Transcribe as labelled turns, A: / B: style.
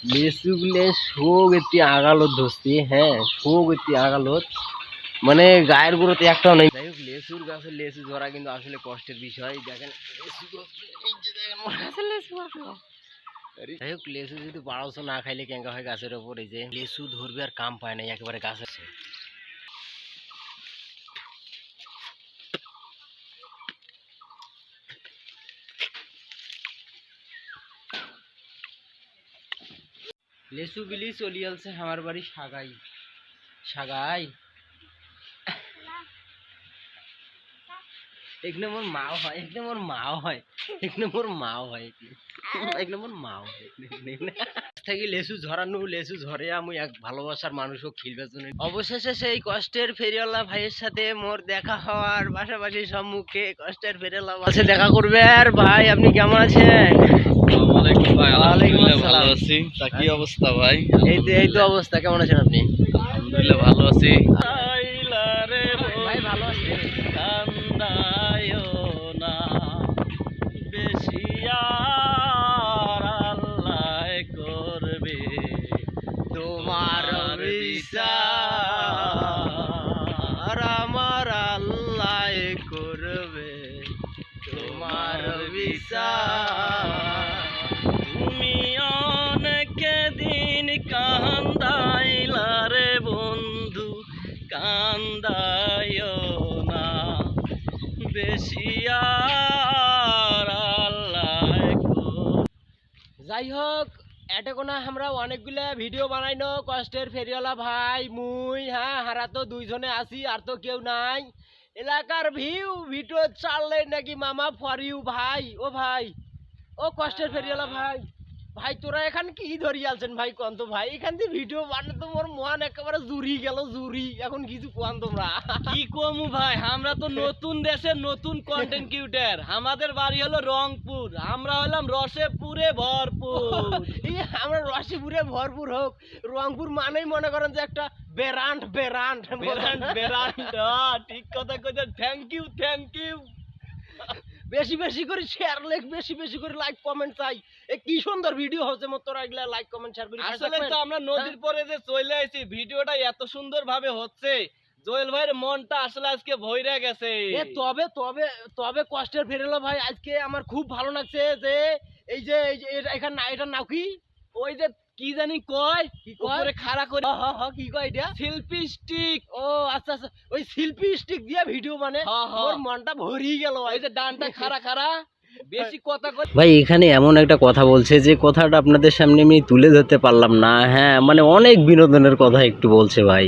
A: লেচুগুলো শোক এটি আগালত ধরছি, হ্যাঁ শোক এটি আগালত, মানে গায়ের গুঁড়োতে একটাও নেই। যাই হোক লেচুর গাছে লেচু ধরা কিন্তু আসলে কষ্টের বিষয়। দেখেন লেচু যাই হোক লেচু যদি বাড়াওছো না খাইলে কেঙ্কা হয় গাছের ওপর, এই যে লেচু ধরবে আর কাম পায় না একেবারে গাছ আছে। লেচু বিলি চলি আছে আমার বাড়ি সাগাই সাগাই। এক নম্বর মাও হয়, এক নম্বর মাও হয়, এক নম্বর মাও হয়, এক নম্বর মাও হয় থেকে লেচু ঝরানো, লেচু ঝরে আমি এক ভালোবাসার মানুষও খিলবার জন্য। অবশেষে সেই কষ্টের ফেরিওয়ালা ভাইয়ের সাথে মোর দেখা হওয়ার পাশাপাশি সম্মুখে কষ্টের ফেরিওয়ালা ভাইয়ের দেখা করবে। আর ভাই আপনি কেমন আছেন?
B: ভালো আছি। তা কি অবস্থা ভাই?
A: এই তো অবস্থা। কেমন আছেন আপনি?
B: আলহামদুলিল্লাহ ভালো আছি।
A: ভাই ভালো আছি। তোমার বিচার আমার আল্লাহ করবে, তোমার বিচার।
B: তুমি অনেক দিন কান্দাইলা রে বন্ধু, কান্দাইও না বেশি আর আল্লাহ।
A: যাই হোক এটা কোনো আমরা অনেকগুলা ভিডিও বানাইনো কষ্টের ফেরিওয়ালা ভাই মুই, হ্যাঁ হারা তো দুইজনে আছি আর তো কেউ নাই। এলাকার ভিডিও চাললে নাকি মামা ফর ইউ ভাই। ও ভাই, ও কষ্টের ফেরিওয়ালা ভাই, ভাই তোরা এখান কি ধরি আলছেন ভাই কোন তো ভাই? এখান থেকে ভিডিও বানাতে মোর মন একেবারে জুরি গেল, জুরি। এখন কিছু কোন তোমরা
B: কি কমু ভাই, আমরা তো নতুন দেশের নতুন কন্টেন্ট ক্রিয়েটর। আমাদের বাড়ি হলো রংপুর, আমরা হলাম রসে পুরে ভরপুর।
A: এই আমরা রসে পুরে ভরপুর হোক, রংপুর মানেই মনে করেন যে একটা বেরান্ড বেরান্ড
B: বেরান্ড বেরান্ড। ঠিক কথা কইছেন, থ্যাংক ইউ থ্যাংক ইউ।
A: বেশি বেশি করে শেয়ার লাইক, বেশি বেশি করে লাইক কমেন্ট চাই। এ কি সুন্দর ভিডিও হচ্ছে মোর, তোরা এগুলা লাইক কমেন্ট শেয়ার করি।
B: আসলে তো আমরা নদীর পরে যে চলে আইছি, ভিডিওটা এত সুন্দর ভাবে হচ্ছে, জোয়েল ভাইয়ের মনটা আসলে আজকে ভইরা গেছে।
A: এ তবে তবে তবে কষ্টের ফেরেলো ভাই, আজকে আমার খুব ভালো লাগছে যে এই যে এখানে এটার নাম কি?
B: ওই যে কি জানি কয়,
A: কি কয়?
B: উপরে খাড়া করে
A: কি কয় এটা?
B: Selfie stick.
A: ও আচ্ছা আচ্ছা, ওই শিল্পী স্টিক দিয়ে ভিডিও মানে ওর মনটা ভরিয়ে গেল।
B: ওই যে ডানটা খাড়া খাড়া, বেশি কথা কই।
A: ভাই এখানে এমন একটা কথা বলছে যে কথাটা আপনাদের সামনে আমি তুলে ধরতে পারলাম না। হ্যাঁ মানে অনেক বিনোদনের কথা একটু বলছে ভাই।